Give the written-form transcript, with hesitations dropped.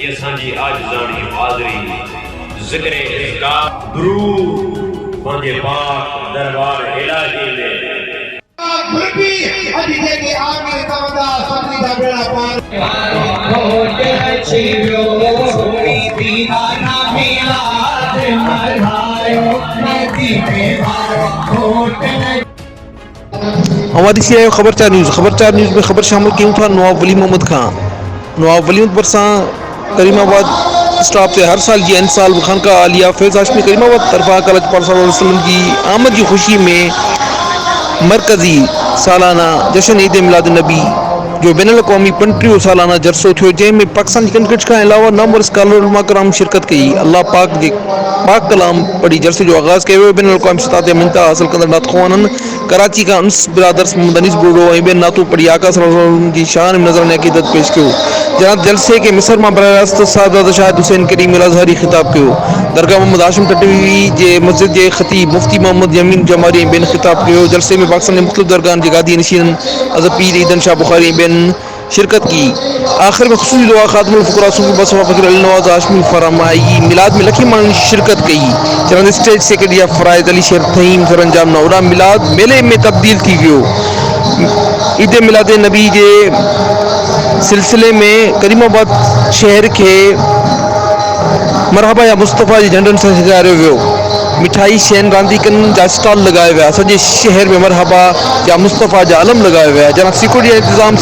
ये सांजी आज जानी हाज़री ज़िक्र इज़कार दुरूद पंजे पाक दरबार इलाही में खुरपी अभी देखे आगे तवदा सन्नी दा बेड़ा पार कोट छियो सोनी दीवाना मियाद मरायो नदी पे कोट हमारी सी खबरचार न्यूज़ में खबर शामिल क्यों था नवाब वली मोहम्मद खान नवाब वली मोहम्मद बरसा करीमाबाद स्टाफ से हर साल जी साल खान का आलिया फैज़ हाशमी करीमाबाद तरफा वसल्लम की आमद की खुशी में मरकज़ी सालाना जश्न ईद मिलाद नबी जो बैनुल अक़वामी 35 सालाना जलसो थियो जंहिंमें पाकिस्तान जी क्रिकेट खां अलावा नंबर स्कॉलर उलमा कराम शिरकत कई। अल्लाह पाक जे पाक कलाम पढ़ी जलसे जो आगाज़ किया वियो। बैनुल अक़वामी सतह ते मुंता हासिल कंदड़ नातख़वाननि कराची खां उन्स बिरादर्स दनिश बुर्डो ऐं ॿियनि नातू पढ़ी आका सल्लल्लाहु अलैहि वसल्लम जी शान में नज़राने अक़ीदत पेश कयो। जनाब जलसे के मिस्र मां बराह रास्त सादात शाहिद हुसैन करीम अज़हरी ख़िताब कयो। दरगाह मोहम्मद हाशिम टटवी जे मस्जिद जे ख़तीब मुफ्ती मोहम्मद यमीन जमारी ऐं ॿियनि ख़िताब कयो। जलसे में पाकिस्तान जे मुख़्तलिफ़ दरगाहनि जे गादी नशीननि हज़रत पीर ईदन शाह बुखारी ऐं ॿियनि शिरकत की। आखिर में ख़ुसूसी दुआ ख़ातिमुल फ़ुक़रा सूफ़ी बसवा फ़कीर अली नवाज़ हाशमी फरमाई। मिलाद में लखी माण्हुनि शिरकत कई। चरंद स्टेज सेक्रेटरी ऑफ फ़राइज़ अली शेर फहीम सरअंजाम नौरा मिलाद मेले में तब्दील थी वियो। ईद मिलाद नबी के सिलसिले में करीमाबाद शहर के मरहबा या मुस्तफ़ा जे झंडनि सां सजायो वियो। मिठाई शैन रांदीकनि जा स्टॉल लगाया विया। सॼे शहर में मरहबा या मुस्तफ़ा जा आलम लगाया विया। जनाब सिक्योरिटी जा इंतज़ाम